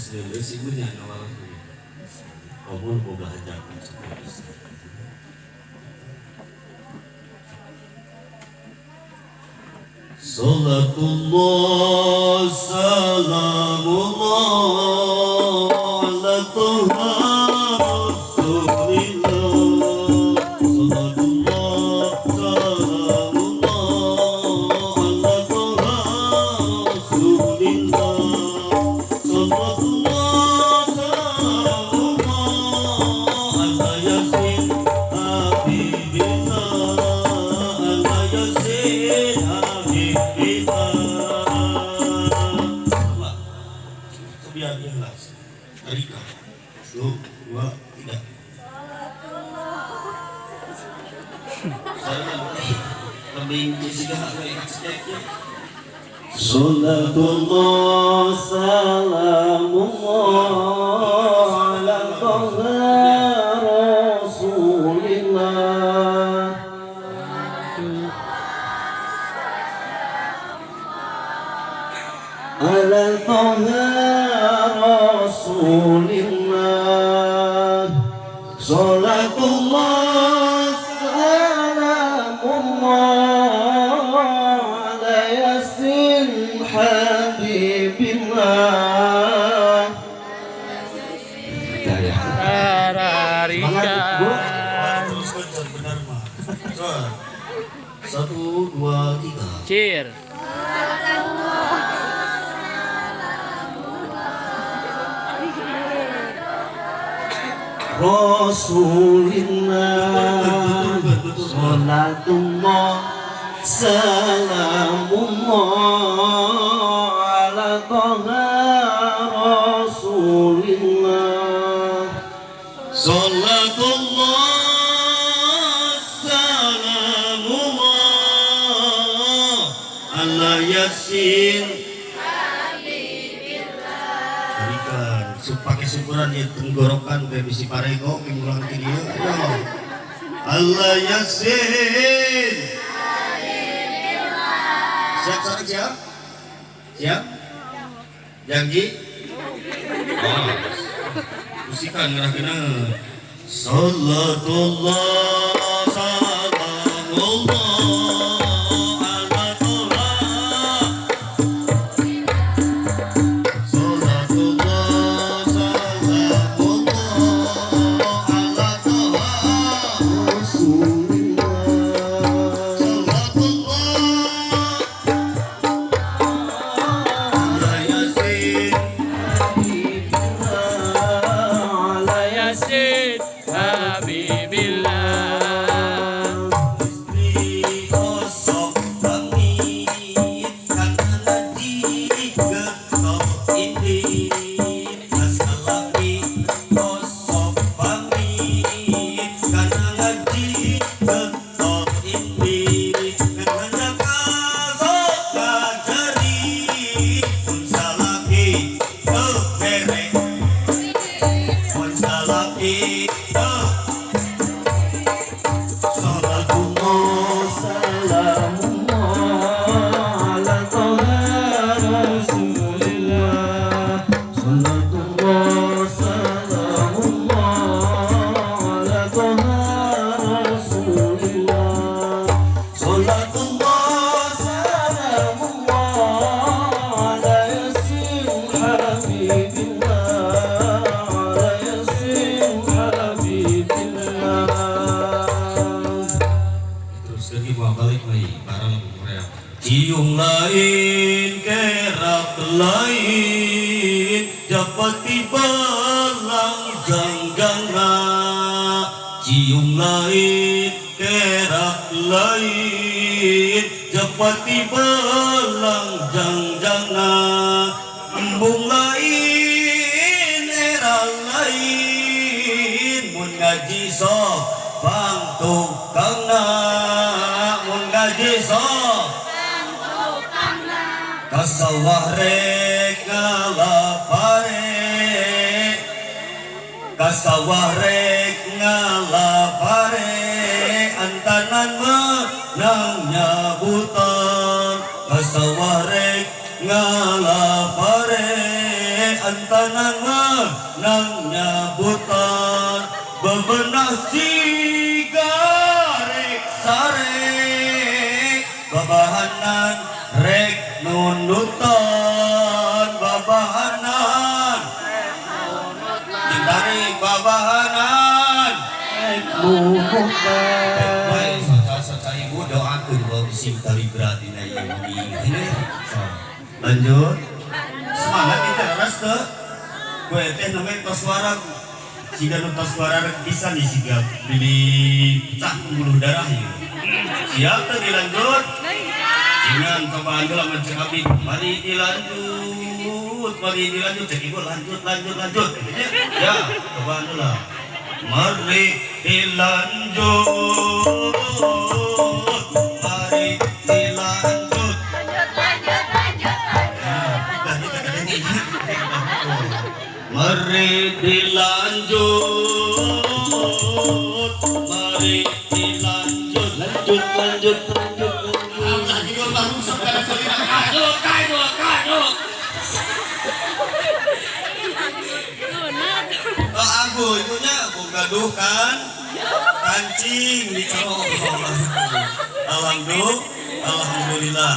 muslim ibunya nawar kabul boga hajakan seperti Salatullah salamullah ala Tuhan Salatullah salamullah ala Rasulillah ala Rasulillah Salatullah salamullah ala Yasin Habibillah Satu, dua, tiga. Cheer. Rasulillah salatullah salamullah ala Taha Rasulillah salatullah salamullah ala Yasin pakai syukuran ya tenggorokan kayak bisi parego pengulang video ayo Allah Yasin siap sekarang siap siap janji musikan ngerah kena Salatullah salamullah cium lain kerak lain dapati belang janggana cium lain kerak lain dapati belang janggana embung lain era lain mun ngaji sok bang tukangna mun ngaji sok kasawah rek ngalapare kasawah rek ngalapare antanan menang nyabutan kasawah rek ngalapare antanan bebenah sigarek sarek babahanan rek nunutan babahanan tarik babahanan nunutan saca ibu doakeun bahwa bising tali berat dina ieu lanjut semangat kita keras teh gue teh namanya tos warang jika tos warang bisa nih jika beli pecah pembuluh darah ya siap tuh dilanjut jangan cobaan dulu mencek abdi mari dilanjut cek ibu lanjut ya cobaan dulu mari dilanjut mari dilanjut lanjut aku ibunya aku gaduh kan kancing di alhamdulillah